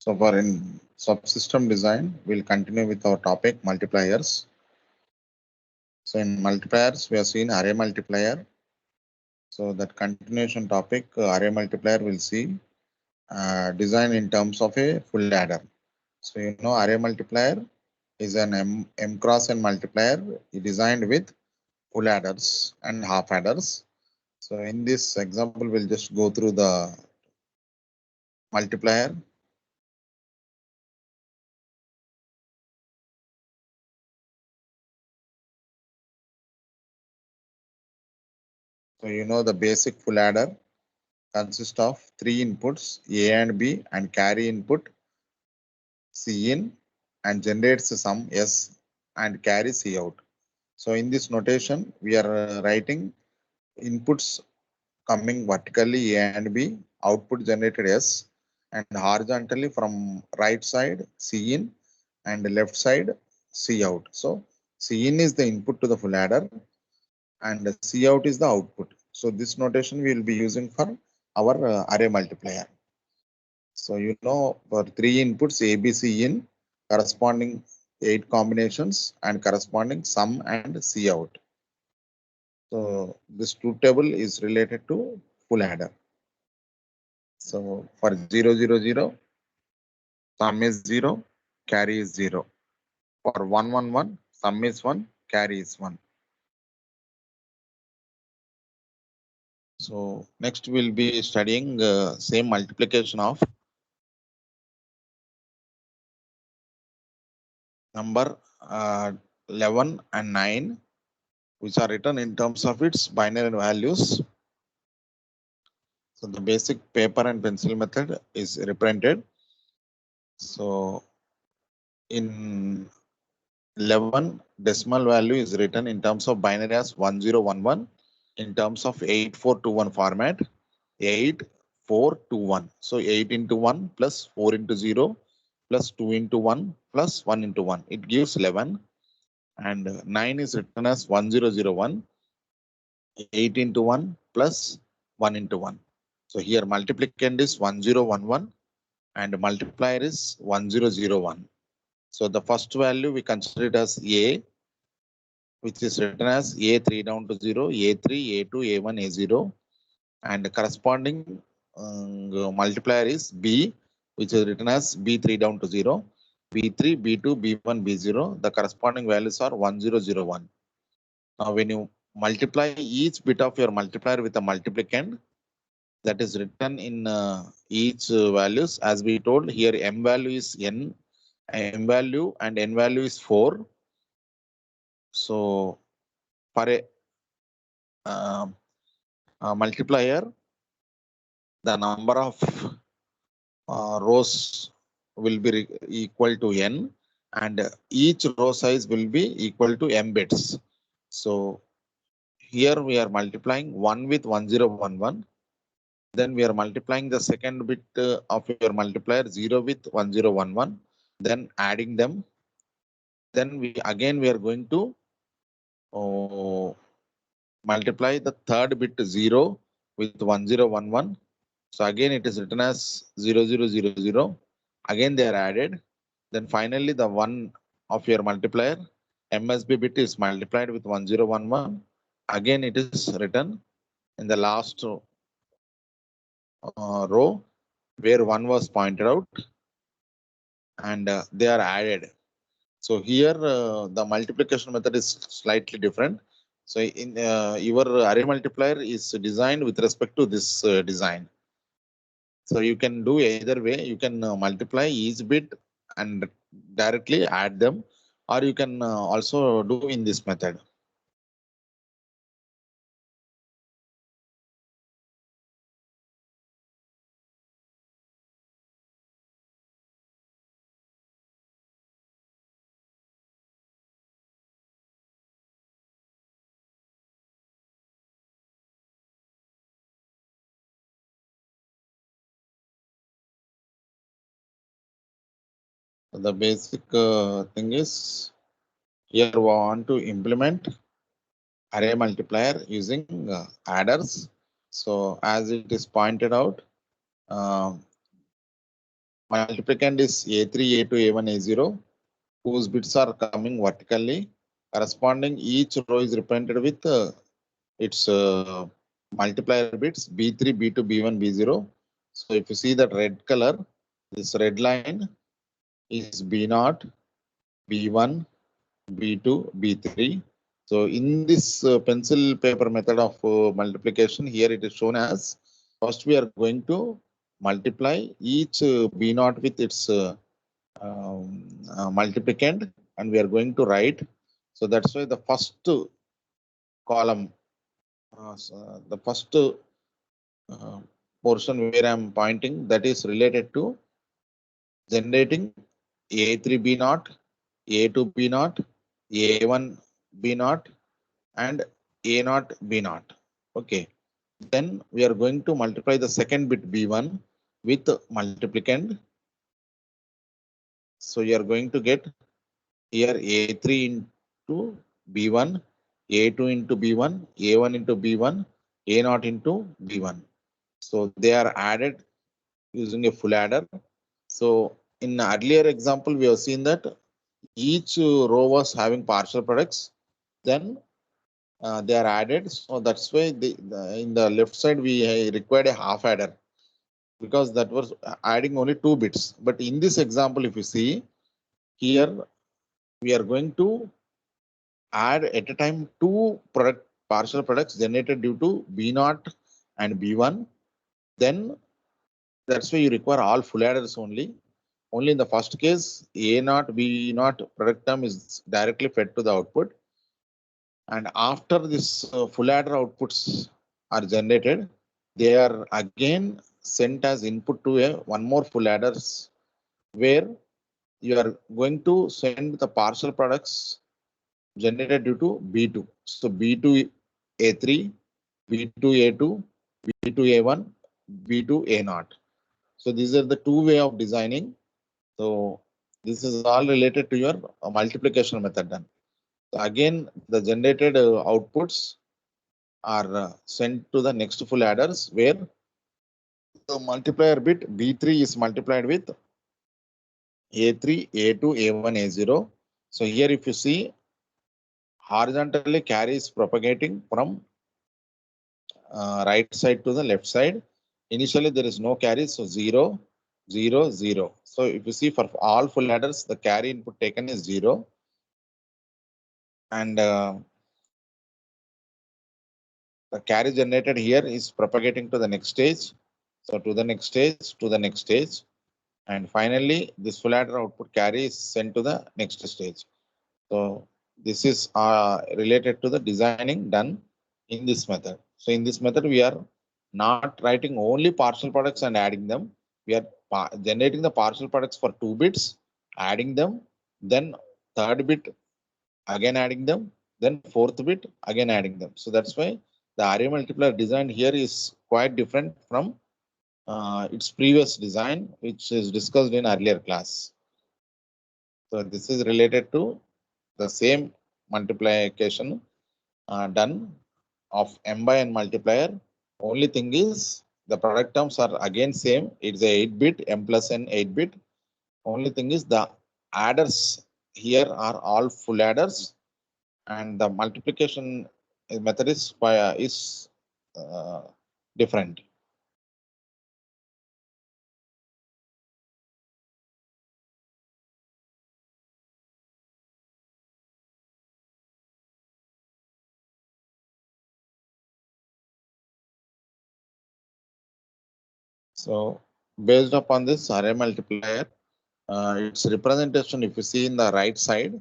So for in subsystem design, we'll continue with our topic multipliers. So in multipliers, we have seen array multiplier. So that continuation topic, array multiplier, we'll see design in terms of a full adder. So you know array multiplier is an M cross N multiplier designed with full adders and half adders. So in this example, we'll just go through the multiplier. So you know the basic full adder consists of three inputs A and B and carry input C in and generates the sum S and carry C out. So in this notation, we are writing inputs coming vertically A and B, output generated S, and horizontally from right side C in and left side C out. So C in is the input to the full adder and C out is the output. So this notation we will be using for our array multiplier. So you know for three inputs A, B, C in corresponding 8 combinations and corresponding sum and C out. So this truth table is related to full adder. So for 0, 0, 0, sum is 0, carry is 0. For 1, 1, 1, sum is 1, carry is 1. So next we'll be studying same multiplication of number 11 and 9, which are written in terms of its binary values. So the basic paper and pencil method is reprinted. So in 11, decimal value is written in terms of binary as 1011 in terms of 8421 format, 8421. So 8 into 1 plus 4 into 0 plus 2 into 1 plus 1 into 1. It gives 11. And 9 is written as 1001, 8 into 1 plus 1 into 1. So here multiplicand is 1011 and multiplier is 1001. So the first value we consider it as A, which is written as A3 down to 0, A3, A2, A1, A0. And the corresponding multiplier is B, which is written as B3 down to 0, B3, B2, B1, B0. The corresponding values are 1001. Now when you multiply each bit of your multiplier with a multiplicand, that is written in each values. As we told here, M value is N, M value and N value is 4. So for a multiplier, the number of rows will be equal to N and each row size will be equal to M bits. So here we are multiplying 1 with 1011. Then we are multiplying the second bit of your multiplier 0 with 1011. Then adding them. Then we are going to multiply the third bit 0 with 1011. So again it is written as 0000. Again they are added. Then finally the one of your multiplier MSB bit is multiplied with 1011. Again it is written in the last row where 1 was pointed out and they are added. So here the multiplication method is slightly different. So in your array multiplier is designed with respect to this design. So you can do either way. You can multiply each bit and directly add them, or you can also do in this method. The basic thing is here we want to implement array multiplier using adders. So as it is pointed out, uh, multiplicand is A3, A2, A1, A0, whose bits are coming vertically. Corresponding each row is represented with its multiplier bits B3, B2, B1, B0. So if you see that red color, this red line is B0, B1, B2, B3. So in this pencil paper method of multiplication, here it is shown as first we are going to multiply each B0 with its multiplicand, and we are going to write. So that's why the first column, the first portion where I am pointing, that is related to generating A3 B0, A2 B0, A1 B0, and A0 B0. Okay. Then we are going to multiply the second bit B1 with multiplicand. So you are going to get here A3 into B1, A2 into B1, A1 into B1, A0 into B1. So they are added using a full adder. So in earlier example, we have seen that each row was having partial products. Then they are added. So that's why in the left side we required a half adder, because that was adding only 2 bits. But in this example, if you see here, we are going to add at a time 2 partial products generated due to B0 and B1. Then that's why you require all full adders only. Only in the first case, A0, B0 product term is directly fed to the output. And after this full adder outputs are generated, they are again sent as input to a one more full adders, where you are going to send the partial products generated due to B2. So B2 A3, B2 A2, B2 A1, B2 A0. So these are the two way of designing. So this is all related to your multiplication method done. So again, the generated outputs are sent to the next full adders, where the multiplier bit B3 is multiplied with A3, A2, A1, A0. So here if you see, horizontally carry is propagating from right side to the left side. Initially there is no carry, so 0, 0, 0. So if you see, for all full adders, the carry input taken is 0. And the carry generated here is propagating to the next stage. So to the next stage, to the next stage. And finally, this full adder output carry is sent to the next stage. So this is related to the designing done in this method. So in this method, we are not writing only partial products and adding them. We are generating the partial products for 2 bits, adding them, then third bit again adding them, then fourth bit again adding them. So that's why the array multiplier design here is quite different from its previous design, which is discussed in earlier class. So this is related to the same multiplication done of m by n multiplier. Only thing is the product terms are again same. It's a 8-bit, m plus n 8-bit. Only thing is the adders here are all full adders, and the multiplication method is different. So based upon this array multiplier, its representation, if you see in the right side,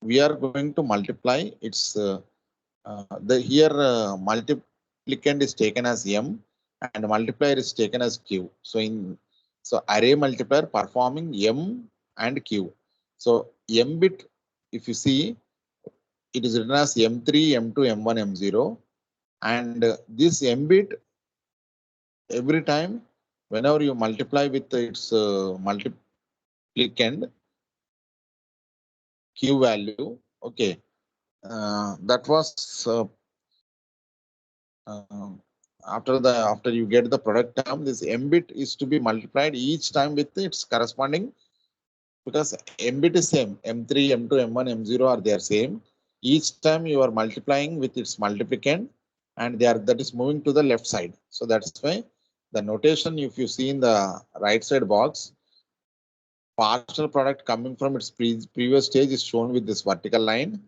we are going to multiply its the here multiplicand is taken as m and multiplier is taken as q. So array multiplier performing m and q. So m bit, if you see, it is written as m3, m2, m1, m0, and this m bit, every time whenever you multiply with its multiplicand q value, okay, that was uh, after you get the product term, this m bit is to be multiplied each time with its corresponding, because m bit is same, m3, m2, m1, m0 are they are same. Each time you are multiplying with its multiplicand, and they are, that is moving to the left side. So that's why the notation, if you see in the right side box, partial product coming from its previous stage is shown with this vertical line.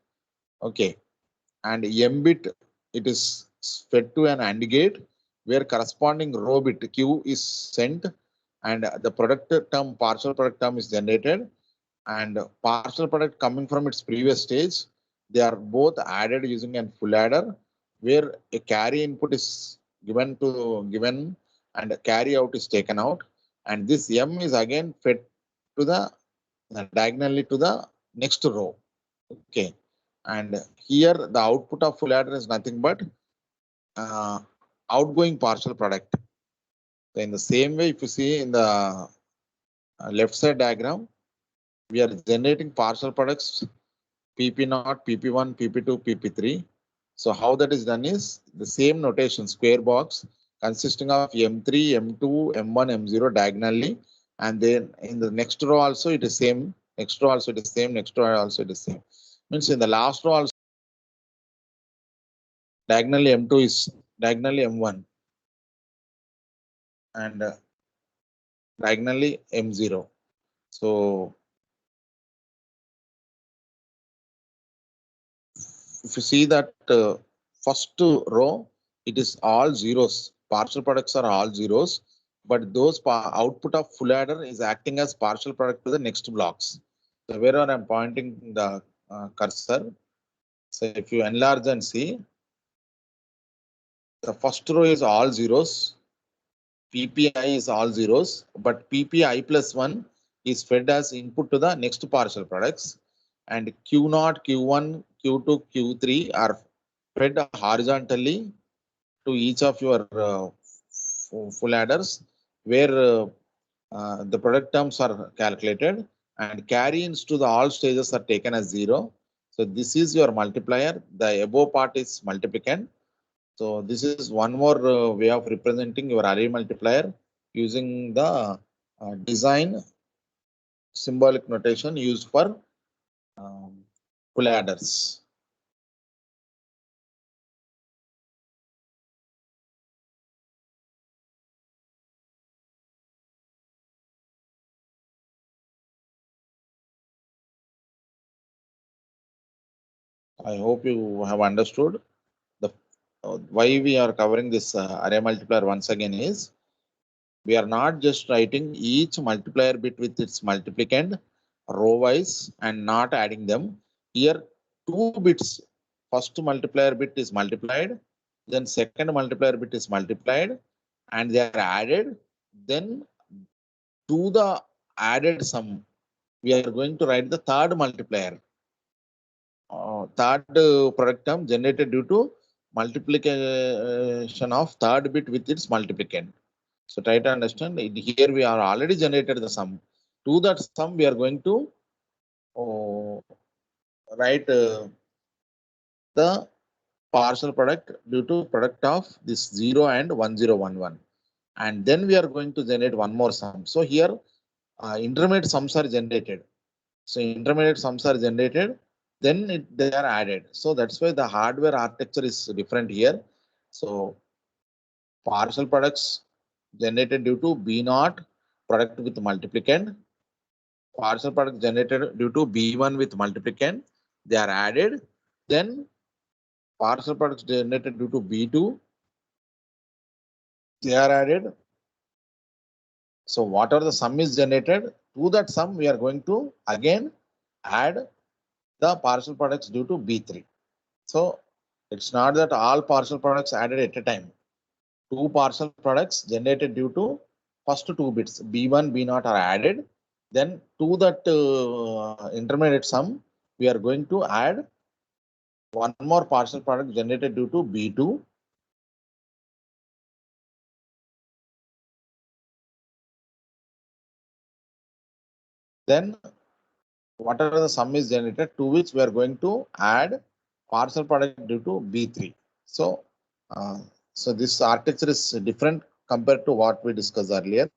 Okay, and m bit, it is fed to an AND gate where corresponding row bit q is sent, and the product term, partial product term is generated, and partial product coming from its previous stage, they are both added using a full adder where a carry input is given and a carry out is taken out, and this m is again fed to the diagonally to the next row. Okay, and here the output of full adder is nothing but uh, outgoing partial product. So in the same way, if you see in the left side diagram, we are generating partial products PP0, PP1, PP2, PP3. So how that is done is the same notation, square box consisting of M3, M2, M1, M0 diagonally, and then in the next row also it is same, next row also it is same, next row also it is same. Means in the last row also diagonally M2 is diagonally M1 and diagonally M0. So if you see that first row, it is all zeros. Partial products are all zeros, but those output of full adder is acting as partial product to the next blocks. So wherever I'm pointing the cursor, so if you enlarge and see, the first row is all zeros. PPI is all zeros, but PPI plus 1 is fed as input to the next partial products, and Q0, Q1, Q2, Q3 are fed horizontally to each of your full adders, where the product terms are calculated, and carry-ins to the all stages are taken as 0. So this is your multiplier. The above part is multiplicand. So this is one more way of representing your array multiplier using the design symbolic notation used for full adders. I hope you have understood the why we are covering this array multiplier once again is we are not just writing each multiplier bit with its multiplicand row wise and not adding them. Here two bits, first multiplier bit is multiplied, then second multiplier bit is multiplied, and they are added. Then to the added sum, we are going to write the third multiplier. Third product term generated due to multiplication of third bit with its multiplicand. So try to understand, here we are already generated the sum. To that sum, we are going to write the partial product due to product of this 0 and 1011. And then we are going to generate one more sum. So here intermediate sums are generated. So intermediate sums are generated, then they are added. So that's why the hardware architecture is different here. So partial products generated due to B0 product with multiplicand, partial product generated due to B1 with multiplicand, they are added. Then partial products generated due to B2, they are added. So whatever the sum is generated, to that sum we are going to again add the partial products due to B3. So it's not that all partial products added at a time. Two partial products generated due to first two bits B1, B0 are added. Then to that intermediate sum, we are going to add one more partial product generated due to B2. Then whatever the sum is generated, to which we are going to add partial product due to B3. So So this architecture is different compared to what we discussed earlier.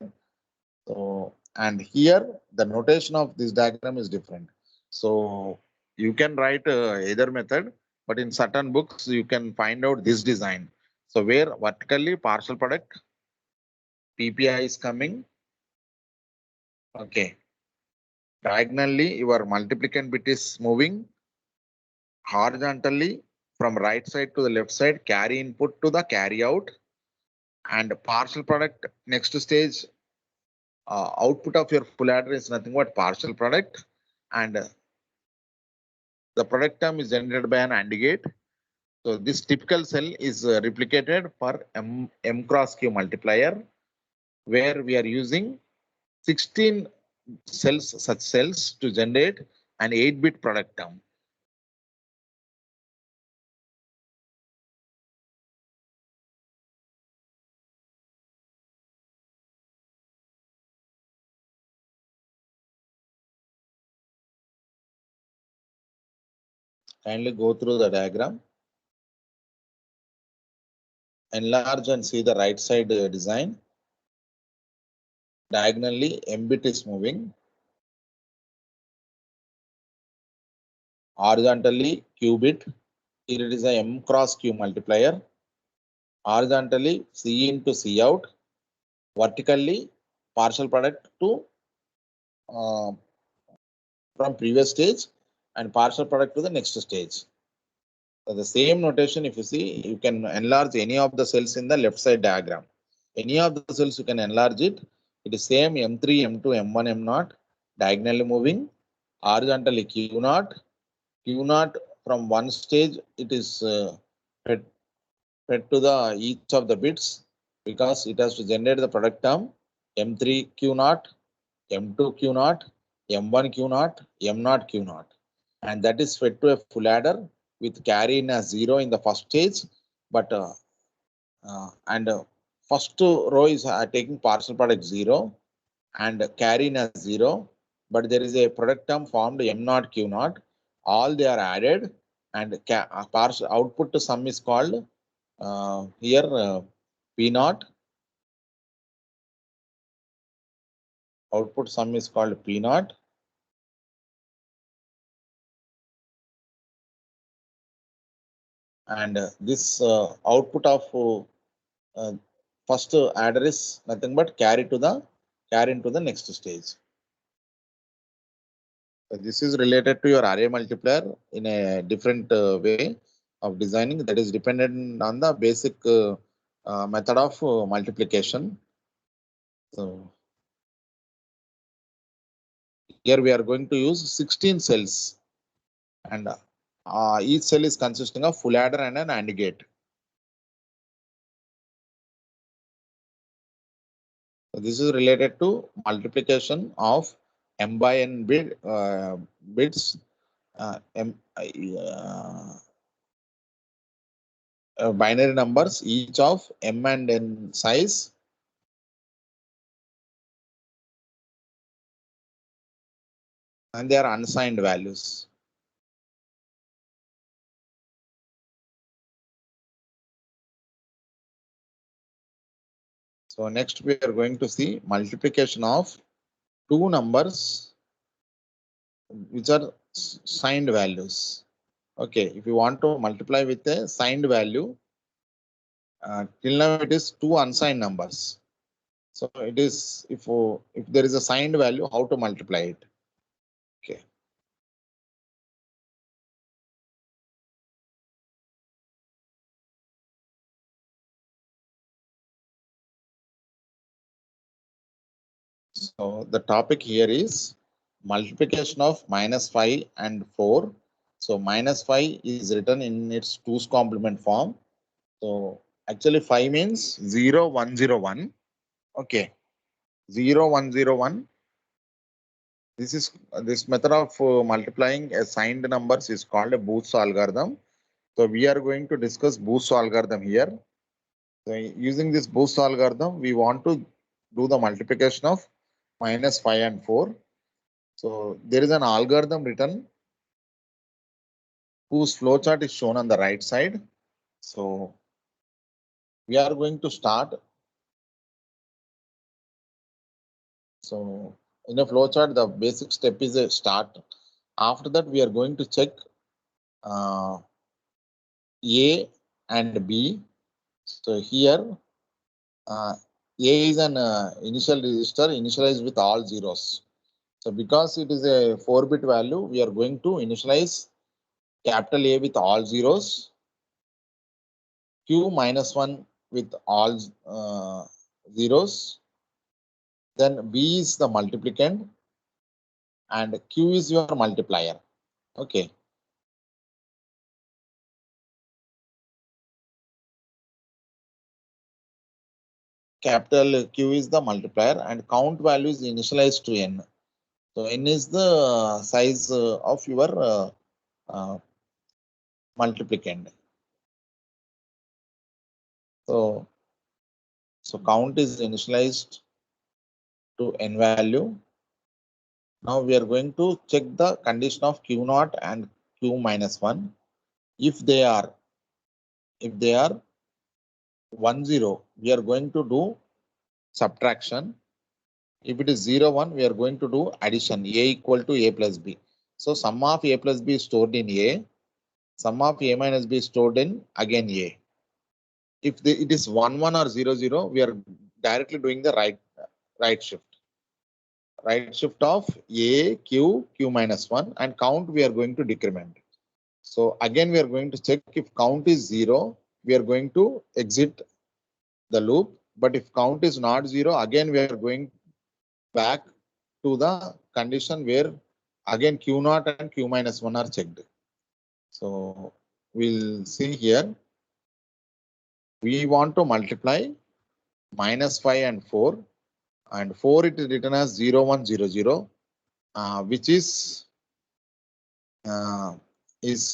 So, and here the notation of this diagram is different. So you can write either method, but in certain books you can find out this design. So where vertically partial product PPI is coming. Okay. Diagonally your multiplicand bit is moving. Horizontally from right side to the left side, carry input to the carry out, and partial product next stage output of your full adder is nothing but partial product, and the product term is generated by an AND gate. So this typical cell is replicated for M cross Q multiplier, where we are using 16 cells, such cells, to generate an 8-bit product term. Kindly go through the diagram, enlarge and see the right side design. Diagonally, M bit is moving. Horizontally, Q bit. Here it is a M cross Q multiplier. Horizontally, C in to C out. Vertically, partial product to uh, from previous stage and partial product to the next stage. So the same notation, if you see, you can enlarge any of the cells in the left side diagram. Any of the cells you can enlarge it. It is same M3, M2, M1, M0, diagonally moving. Horizontally Q0. Q0 from one stage, it is fed to the each of the bits, because it has to generate the product term M3 Q0, M2 Q0, M1 Q0, M0 Q0, and that is fed to a full adder with carry in as 0 in the first stage, but first row is taking partial product 0 and carry in as 0, but there is a product term formed M0 Q0. All they are added, and partial output to sum is called here P0. Output sum is called P0. And this output of first adder is nothing but carry into the next stage. So this is related to your array multiplier in a different way of designing, that is dependent on the basic method of multiplication. So here we are going to use 16 cells, and each cell is consisting of full adder and an AND gate. So this is related to multiplication of M by N bits, binary numbers, each of M and N size, and they are unsigned values. So next we are going to see multiplication of two numbers which are signed values. Okay, if you want to multiply with a signed value, till now it is two unsigned numbers. So it is, if there is a signed value, how to multiply it? Okay. So the topic here is multiplication of -5 and 4. So -5 is written in its 2's complement form. So actually 5 means 0, 1, 0, 1. Okay. 0, 1, 0, 1. This method of multiplying a signed numbers is called a Booth's algorithm. So we are going to discuss Booth's algorithm here. So using this Booth's algorithm, we want to do the multiplication of -5 and 4. So there is an algorithm written whose flowchart is shown on the right side. So We are going to start. So in a flowchart, the basic step is a start. After that, we are going to check A and B. So here A is an initial register initialized with all zeros. So because it is a 4-bit value, we are going to initialize capital A with all zeros, Q minus 1 with all zeros, then B is the multiplicand and Q is your multiplier. Okay. Capital Q is the multiplier and count value is initialized to N. So N is the size of your multiplicand. So count is initialized to N value. Now we are going to check the condition of Q naught and Q minus 1. If they are 1, 0, we are going to do subtraction. If it is 0, 1, we are going to do addition, A equal to A plus B. So sum of A plus B is stored in A. Sum of A minus B is stored in again A. If it is 1, 1 or 0, 0, we are directly doing the right shift. Right shift of A, Q, Q minus 1 and count we are going to decrement. So again, we are going to check if count is 0, we are going to exit the loop. But if count is not 0, again, we are going back to the condition where again Q naught and Q minus 1 are checked. So we'll see here. We want to multiply minus 5 and 4. And 4 it is written as 0, 1, 0, 0, which is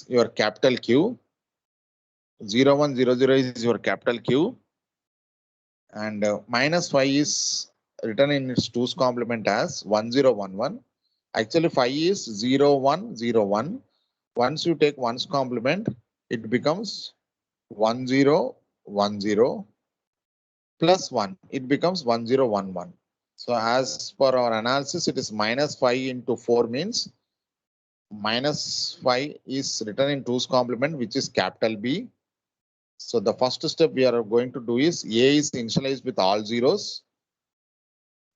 your capital Q. 0, 1, 0, 0 is your capital Q. And minus 5 is written in its 2's complement as 1, 0, 1, 1. Actually, 5 is 0, 1, 0, 1. Once you take 1's complement, it becomes 1, 0, 1, 0 plus 1. It becomes 1, 0, 1, 1. So as per our analysis, it is minus 5 into 4 means minus 5 is written in 2's complement, which is capital B. So the first step we are going to do is A is initialized with all zeros.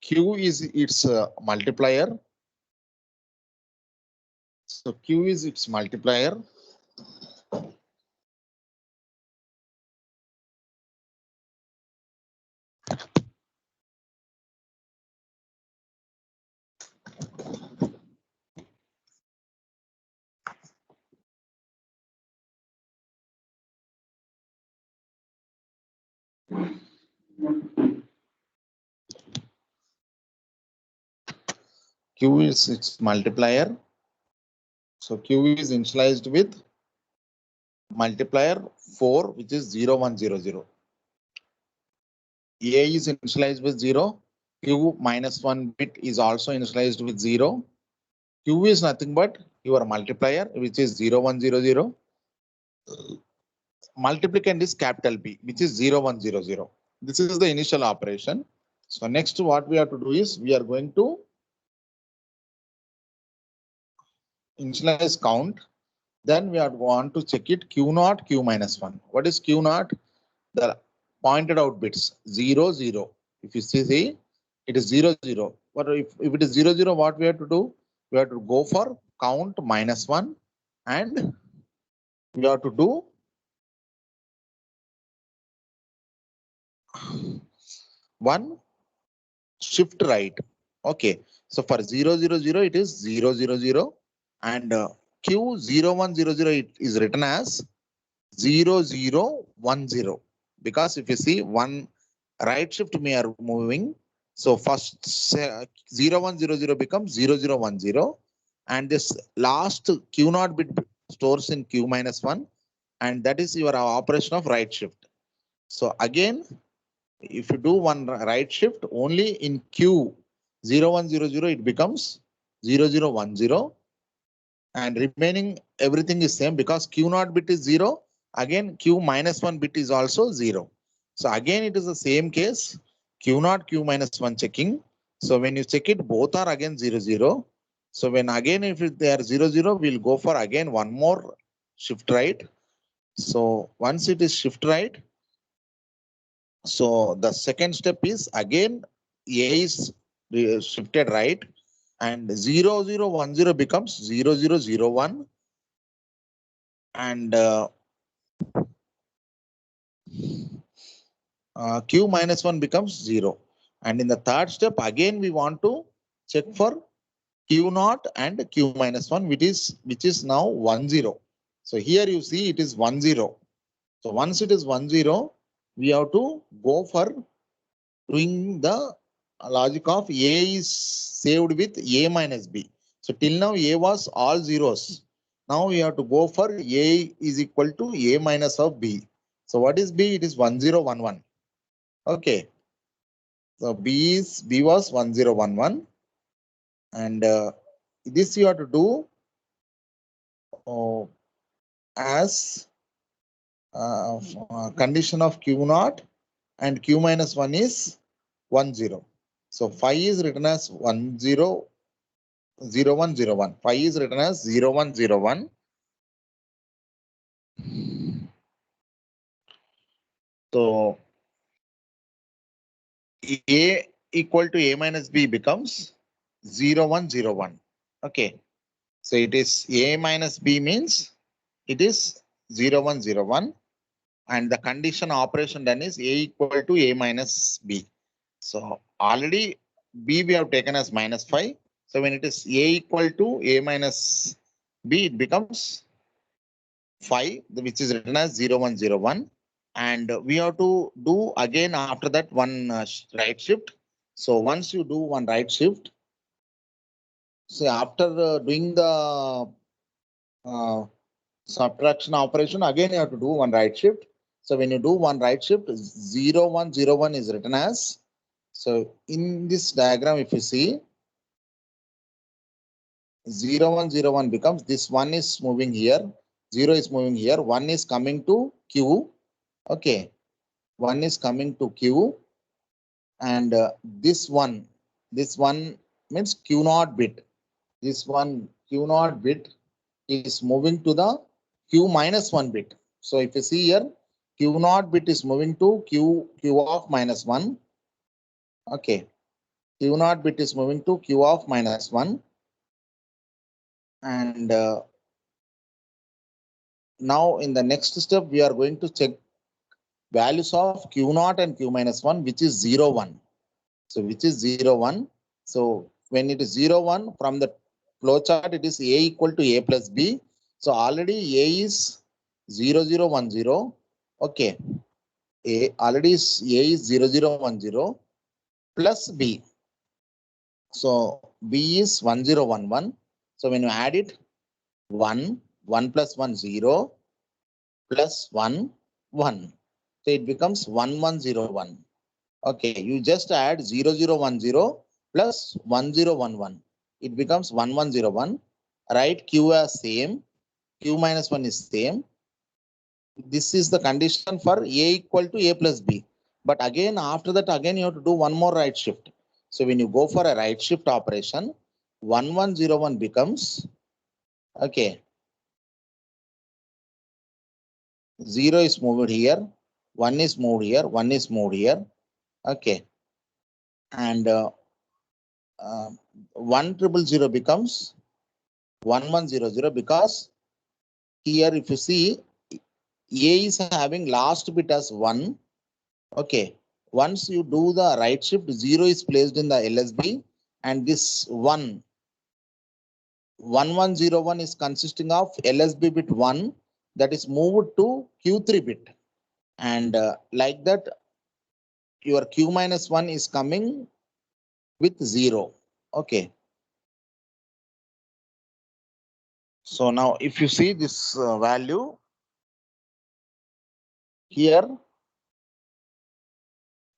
Q is its multiplier. So Q is its multiplier. Q is its multiplier. So Q is initialized with multiplier 4, which is 0, 1, 0, 0. A is initialized with 0. Q minus 1 bit is also initialized with 0. Q is nothing but your multiplier, which is 0, 1, 0, 0. Multiplicand is capital B, which is 0, 1, 0, 0. This is the initial operation. So next what we have to do is we are going to initialize count. Then we are want to check it Q naught, Q minus 1. What is Q naught? The pointed out bits 0, 0. If you see, it is 0, 0. But if it is 0, 0, what we have to do? We have to go for count minus 1 and we have to do one shift right. Okay. So for 0, 0, 0, it is 0, 0, 0 and Q 0, 1, 0, 0 it is written as 0, 0, 1, 0. Because if you see one right shift we are moving. So first 0, 1, 0, 0 becomes 0, 0, 1, 0. And this last Q naught bit stores in Q minus 1. And that is your operation of right shift. So again, if you do one right shift only in Q 0, 1, 0, 0, it becomes 0, 0, 1, 0. And remaining everything is same because Q naught bit is 0. Again, Q minus 1 bit is also 0. So again, it is the same case, Q0, Q minus 1 checking. So when you check it, both are again 0, 0. So when again, if they are 0, 0, we'll go for again one more shift right. So once it is shift right, so the second step is again A is shifted right, and 0, 0, 1, 0 becomes 0, 0, 0, 1. And Q minus 1 becomes 0. And in the third step, again, we want to check for Q naught and Q minus 1, which is now 1, 0. So here you see it is 1, 0. So once it is 1, 0, we have to go for doing the logic of A is saved with A minus B. So till now A was all zeros. Now we have to go for A is equal to A minus of B. So what is B? It is 1, 0, 1, 1. Okay. So B was 1, 0, 1, 1. And this you have to do as condition of Q naught, and Q minus 1 is 1, 0. So phi is written as 1, 0, 0, 1, 0, 1. Phi is written as 0, 1, 0, 1. So A equal to A minus B becomes 0, 1, 0, 1. Okay. So it is A minus B means it is 0, 1, 0, 1. And the condition operation done is A equal to A minus B. So already B we have taken as minus 5. So when it is A equal to A minus B, it becomes 5, which is written as 0, 1, 0, 1. And we have to do again after that one right shift. So once you do one right shift, so after doing the subtraction operation, again you have to do one right shift. So when you do one right shift, 0, 1, 0, 1 is written as, so in this diagram, if you see, 0, 1, 0, 1 becomes, this 1 is moving here, 0 is moving here, 1 is coming to Q. Okay, 1 is coming to Q, and this one means Q naught bit. This one Q naught bit is moving to the Q minus 1 bit. So if you see here, Q naught bit is moving to Q of minus 1. Okay, Q naught bit is moving to Q of minus 1. And now in the next step, we are going to check values of Q naught and Q minus 1, which is 0, 1. So which is 0, 1. So when it is 0, 1, from the flow chart, it is A equal to A plus B. So already A is 0, 0, 1, 0. Okay. Already A is 0, 0, 1, 0 plus B. So B is 1, 0, 1, 1. So when you add it, 1, 1 plus 1, 0 plus 1, 1. So it becomes 1, 1, 0, 1. Okay, you just add 0, 0, 1, 0 plus 1, 0, 1, 1. It becomes 1, 1, 0, 1. Write Q as same. Q minus 1 is same. This is the condition for A equal to A plus B. But again, after that, again, you have to do one more right shift. So when you go for a right shift operation, 1, 1, 0, 1 becomes, okay, 0 is moved here, 1 is moved here, 1 is moved here. Okay. And 1 triple 0 becomes 1, 1, 0, 0, because here if you see, A is having last bit as 1. Okay. Once you do the right shift, 0 is placed in the LSB, and this 1, 1, 1, 0, 1 is consisting of LSB bit 1 that is moved to Q3 bit. And like that, your Q minus 1 is coming with 0. Okay. So now if you see this value here,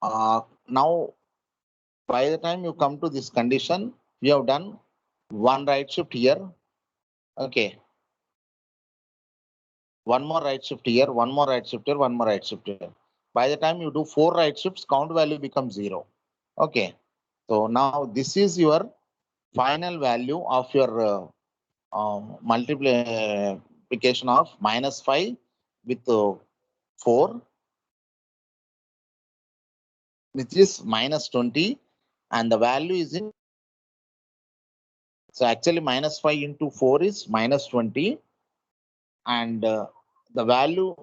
now by the time you come to this condition, we have done one right shift here. Okay. One more right shift here, one more right shift here, one more right shift here. By the time you do 4 right shifts, count value becomes 0. Okay. So now this is your final value of your multiplication of -5 with 4, which is -20, and the value is in. So actually -5 into 4 is -20, and the value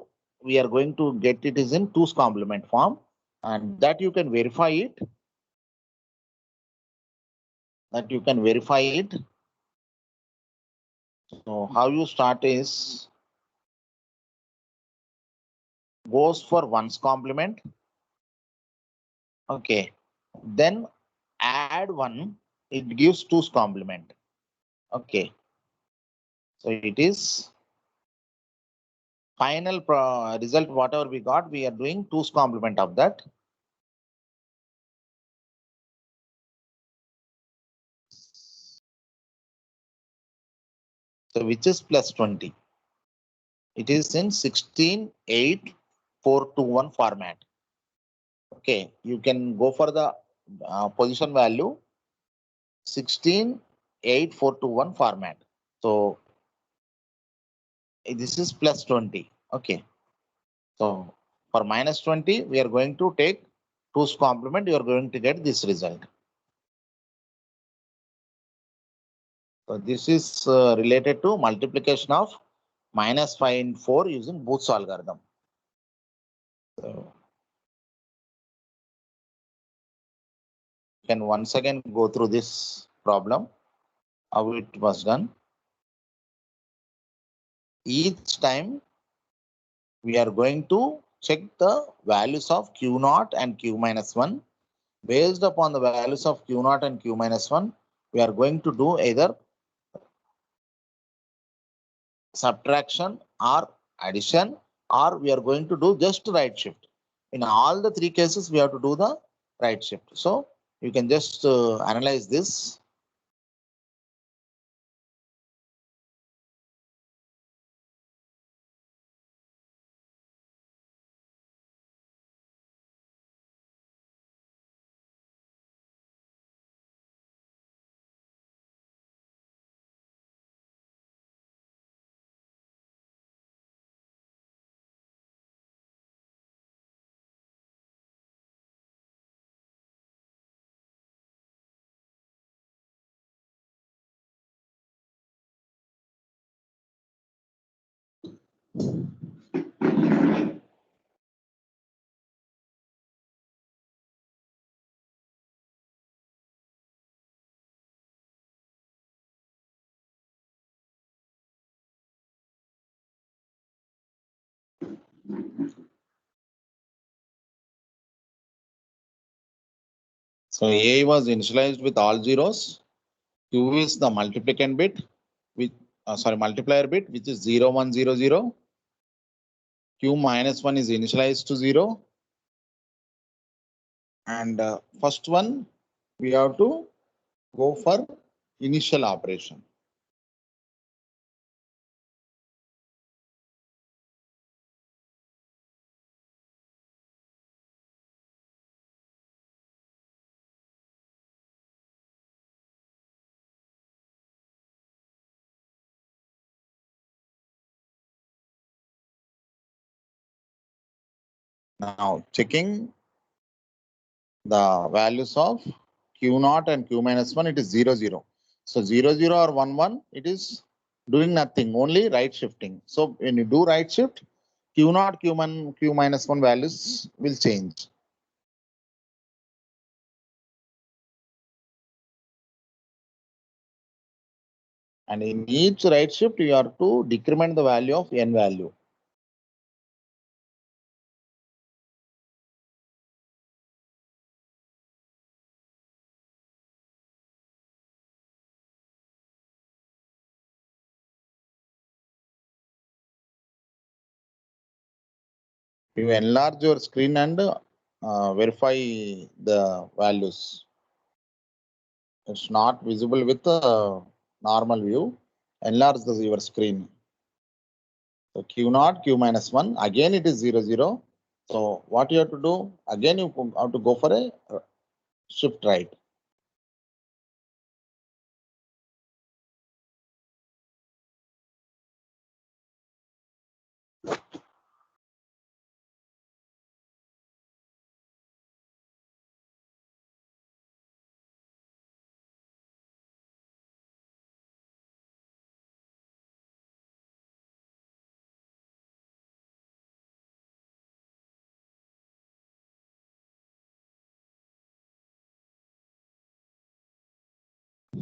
we are going to get it is in 2's complement form, and that you can verify it. So how you start is goes for 1's complement. Okay. Then add 1, it gives 2's complement. Okay. So it is final result, whatever we got, we are doing 2's complement of that. So which is plus 20. It is in 16, 8, 4, 2, 1 format. Okay, you can go for the position value 16, 8, 4, 2, 1 format. So this is plus 20. Okay. So for -20, we are going to take 2's complement. You are going to get this result. So this is related to multiplication of -5 and 4 using Booth's algorithm. So you can once again go through this problem, how it was done. Each time we are going to check the values of Q0 and Q minus 1. Based upon the values of Q0 and Q minus 1, we are going to do either subtraction or addition, or we are going to do just right shift. In all the 3 cases, we have to do the right shift. So you can just analyze this. So A was initialized with all zeros. Q is the multiplicand bit, with multiplier bit, which is 0, 1, 0, 0. Q minus 1 is initialized to 0. And first one, we have to go for initial operation. Now checking the values of Q0 and Q minus 1, it is 0, 0. So 0, 0 or 1, 1, it is doing nothing, only right shifting. So when you do right shift, Q0, Q1, Q minus 1 values will change. And in each right shift, you have to decrement the value of n value. You enlarge your screen and verify the values. It's not visible with normal view. Enlarge your screen. So Q0, Q minus 1, again it is 0, 0. So what you have to do, again you have to go for a shift right.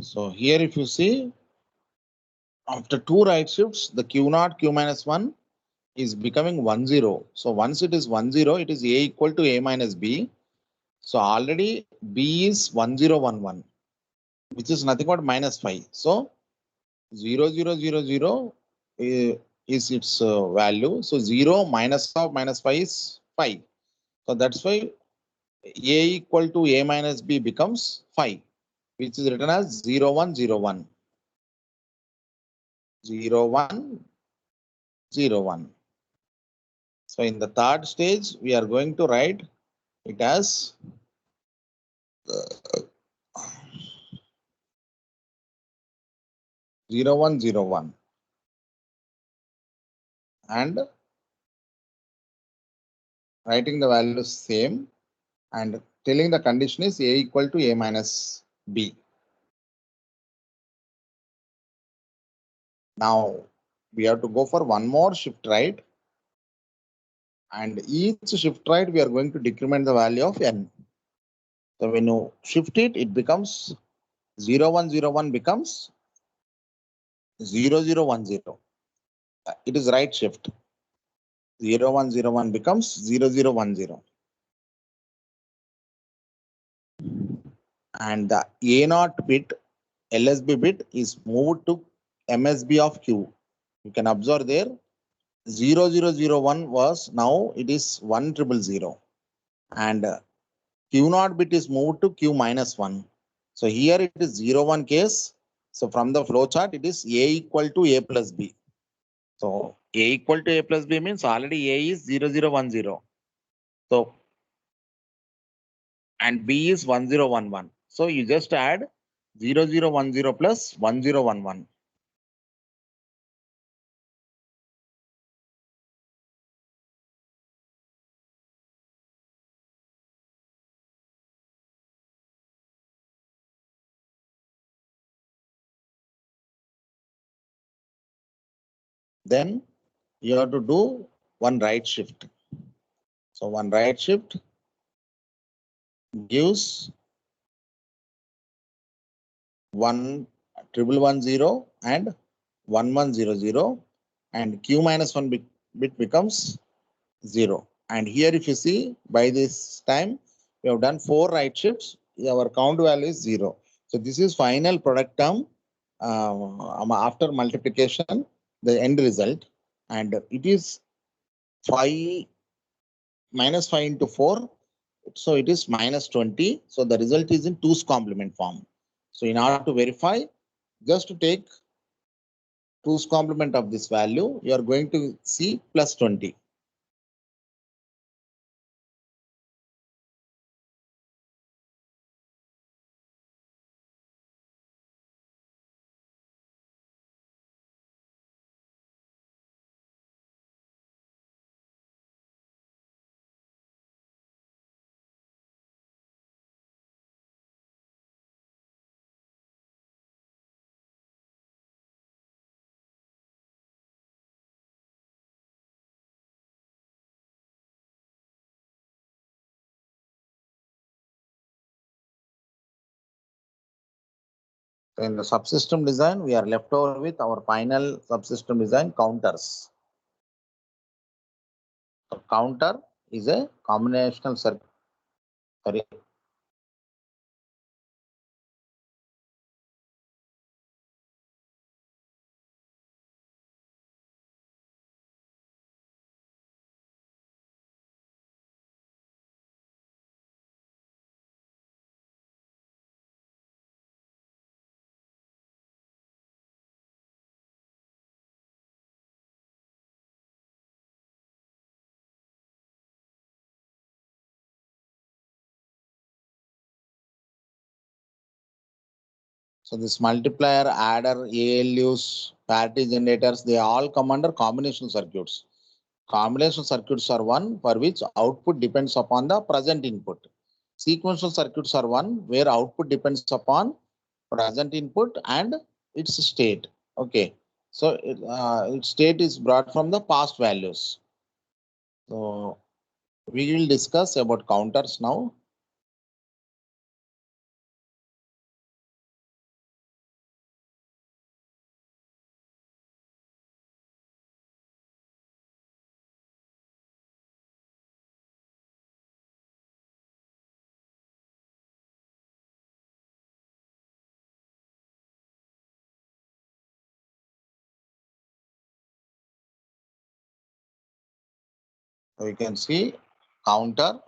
So here if you see, after two right shifts, the Q naught, Q minus 1 is becoming 1, 0. So once it is 1, 0, it is A equal to A minus B. So already B is 1, 0, 1, 1, which is nothing but minus 5. So 0, 0, 0, 0 is its value. So 0 minus of minus 5 is 5. So that's why A equal to A minus B becomes 5, which is written as 0, 1, 0, 1. 0, 1, 0, 1. So in the third stage, we are going to write it as 0, 1, 0, 1. And writing the values same and telling the condition is A equal to A minus B. Now we have to go for one more shift right, and each shift right we are going to decrement the value of n. So when you shift it, it becomes 0, 1, 0, 1 becomes 0, 0, 1, 0. It is right shift. 0, 1, 0, 1 becomes 0, 0, 1, 0. And the A naught bit, LSB bit is moved to MSB of Q. You can observe there 0, 0, 0, 1 was, now it is 1, 0, 0. And Q naught bit is moved to Q minus 1. So here it is 0, 1 case. So from the flow chart, it is A equal to A plus B. So A equal to A plus B means already A is 0, 0, 1, 0. So and B is 1, 0, 1, 1. So you just add 0, 0, 1, 0 plus 1, 0, 1, 1. Then you have to do one right shift. So one right shift gives 1, 1, 1, 0 and 1, 1, 0, 0, and Q minus 1 bit becomes 0. And here if you see, by this time we have done 4 right shifts, our count value is 0. So this is final product term after multiplication, the end result, and it is 5 minus 5 into 4. So it is minus 20. So the result is in 2's complement form. So in order to verify, just to take 2's complement of this value, you are going to see plus 20. So in the subsystem design, we are left over with our final subsystem design counters. So counter is a combinational circuit. Sorry, So this multiplier, adder, ALUs, parity generators, they all come under combination circuits. Combination circuits are one for which output depends upon the present input. Sequential circuits are one where output depends upon present input and its state. Okay, so its state is brought from the past values. So we will discuss about counters now. So you can see counter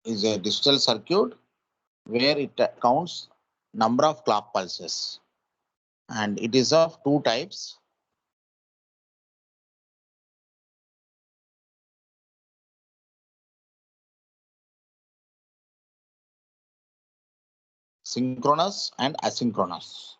is a digital circuit where it counts number of clock pulses, and it is of two types. Synchronous and asynchronous.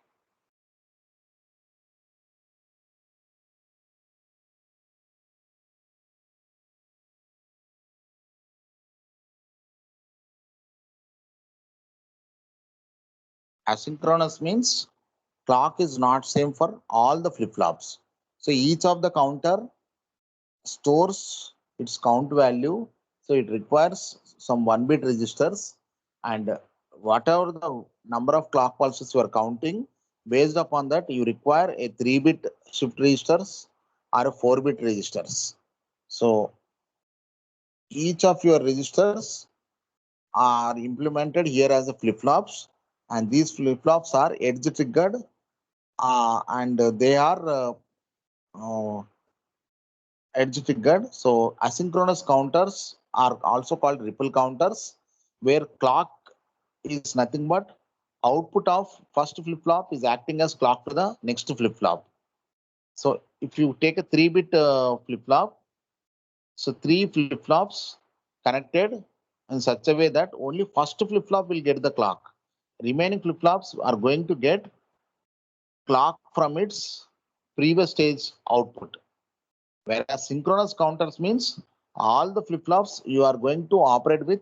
Asynchronous means clock is not same for all the flip-flops. So each of the counter stores its count value. So it requires some 1-bit registers, and whatever the number of clock pulses you are counting, based upon that you require a 3-bit shift registers or a 4-bit registers. So each of your registers are implemented here as a flip-flops, and these flip-flops are edge triggered, and they are edge triggered. So asynchronous counters are also called ripple counters, where clock is nothing but output of first flip-flop is acting as clock to the next flip-flop. So if you take a 3-bit flip-flop, so 3 flip-flops connected in such a way that only first flip-flop will get the clock. Remaining flip-flops are going to get clock from its previous stage output. Whereas synchronous counters means all the flip-flops you are going to operate with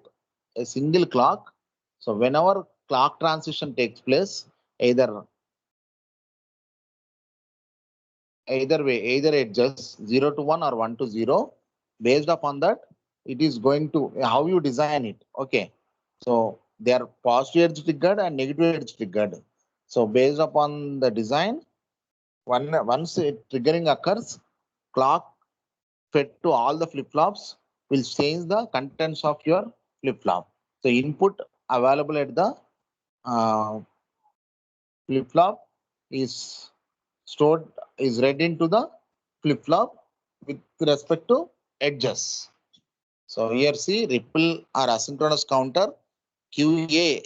a single clock. So whenever clock transition takes place, either way, either it just 0 to 1 or 1 to 0, based upon that, it is going to how you design it. Okay. So they are positive edge triggered and negative edge triggered. So based upon the design, once triggering occurs, clock fed to all the flip-flops will change the contents of your flip-flop. So input available at the uh, flip-flop is stored, is read into the flip-flop with respect to edges. So here see ripple or asynchronous counter QA,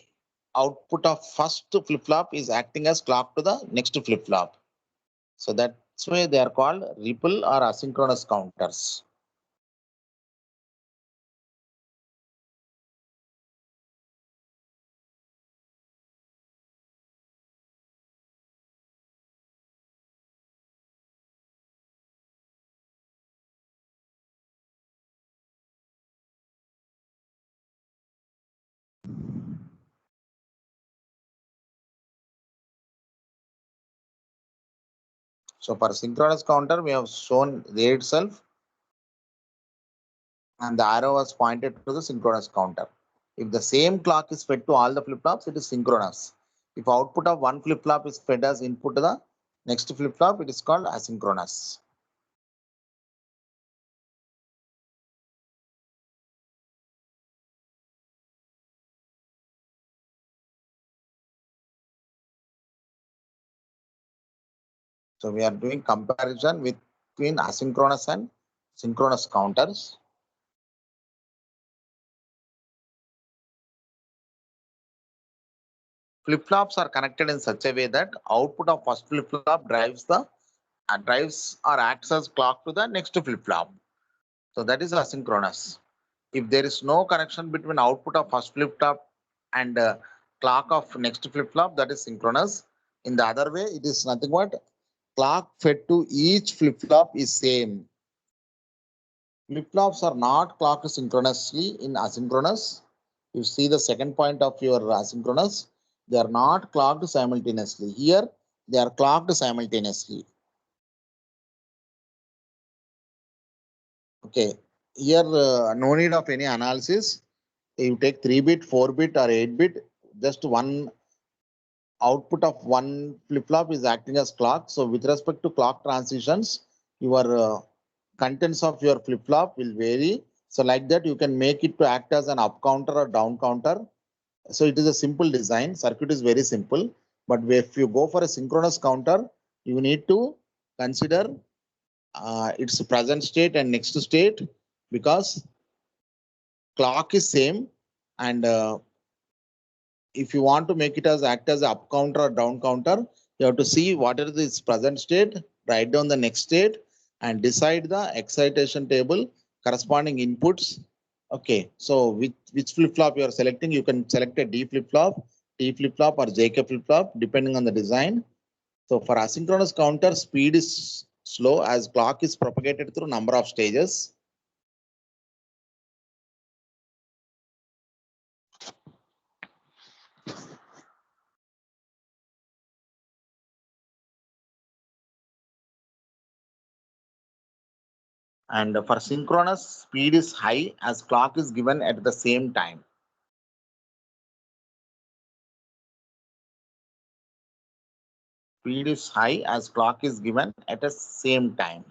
output of first flip-flop is acting as clock to the next flip-flop. So that's why they are called ripple or asynchronous counters. So for synchronous counter, we have shown there itself, and the arrow was pointed to the synchronous counter. If the same clock is fed to all the flip-flops, it is synchronous. If output of one flip-flop is fed as input to the next flip-flop, it is called asynchronous. So we are doing comparison between asynchronous and synchronous counters. Flip-flops are connected in such a way that output of first flip-flop drives or acts as clock to the next flip-flop. So that is asynchronous. If there is no connection between output of first flip-flop and clock of next flip-flop, that is synchronous. In the other way, it is nothing but clock fed to each flip-flop is same. Flip-flops are not clocked synchronously in asynchronous. You see the second point of your asynchronous. They are not clocked simultaneously. Here, they are clocked simultaneously. Okay. Here, no need of any analysis. You take 3-bit, 4-bit, or 8-bit. Just one output of one flip-flop is acting as clock. So with respect to clock transitions, your contents of your flip-flop will vary. So like that, you can make it to act as an up counter or down counter. So it is a simple design. Circuit is very simple. But if you go for a synchronous counter, you need to consider its present state and next state, because clock is same, and if you want to make it as act as a up counter or down counter, you have to see what is its present state, write down the next state, and decide the excitation table corresponding inputs. Okay, so which flip flop you are selecting, you can select a D flip flop, T flip flop, or JK flip flop depending on the design. So for asynchronous counter, speed is slow as clock is propagated through number of stages. And for synchronous, speed is high as clock is given at the same time. Speed is high as clock is given at the same time.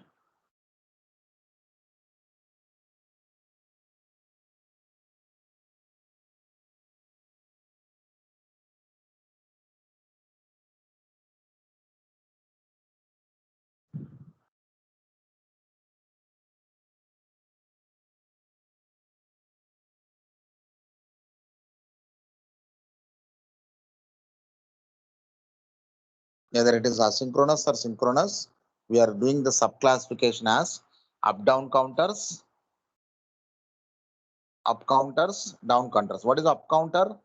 Whether it is asynchronous or synchronous, we are doing the subclassification as up-down counters, up counters, down counters. What is up counter?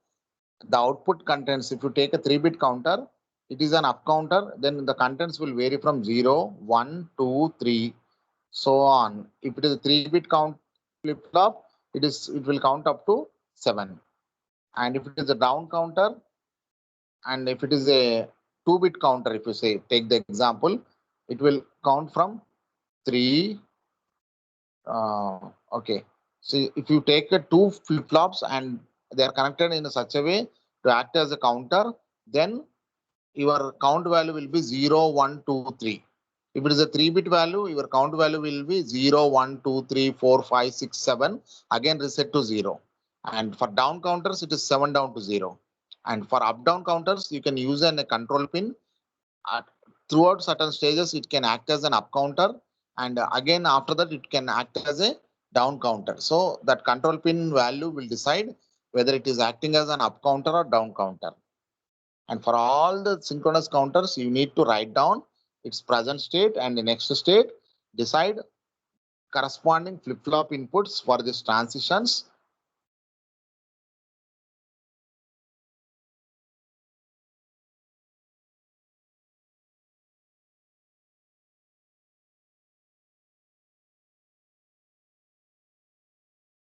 The output contents, if you take a 3-bit counter, it is an up counter, then the contents will vary from 0, 1, 2, 3, so on. If it is a 3-bit count flip-flop, it will count up to 7. And if it is a down counter, and if it is a 2-bit counter, if you say, take the example, it will count from 3. Okay. So if you take a 2 flip-flops and they are connected in such a way to act as a counter, then your count value will be 0, 1, 2, 3. If it is a 3-bit value, your count value will be 0, 1, 2, 3, 4, 5, 6, 7. Again reset to 0. And for down counters, it is 7 down to 0. And for up down counters, you can use a control pin. Throughout certain stages, it can act as an up counter. And again, after that, it can act as a down counter. So that control pin value will decide whether it is acting as an up counter or down counter. And for all the synchronous counters, you need to write down its present state and the next state, decide corresponding flip-flop inputs for these transitions.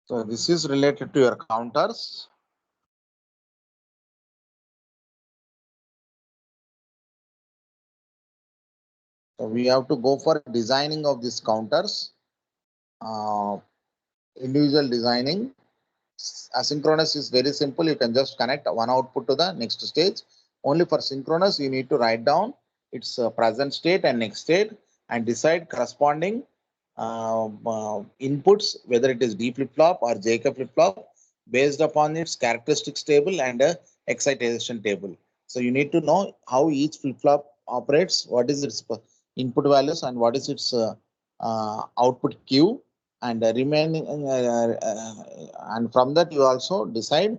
So this is related to your counters. So we have to go for designing of these counters, individual designing. Asynchronous is very simple. You can just connect one output to the next stage. Only for synchronous, you need to write down its present state and next state and decide corresponding inputs, whether it is D flip-flop or JK flip-flop, based upon its characteristics table and excitation table. So you need to know how each flip-flop operates, what is its input values and what is its output Q, and remaining and from that you also decide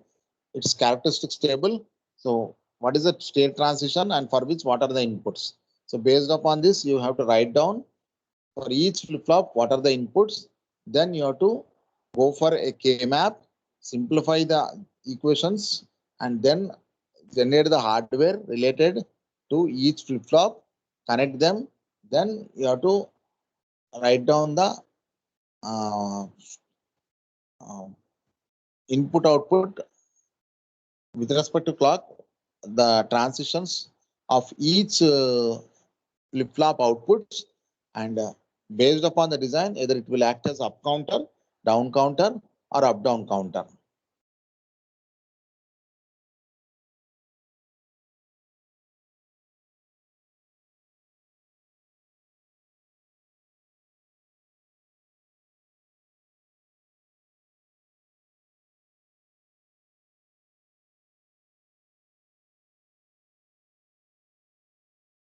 its characteristics table. So what is the state transition and for which what are the inputs. So based upon this, you have to write down for each flip-flop what are the inputs. Then you have to go for a K-map, simplify the equations, and then generate the hardware related to each flip-flop, connect them, then you have to write down the uh, uh, input output with respect to clock, the transitions of each flip-flop outputs, and based upon the design, either it will act as up counter, down counter, or up down counter.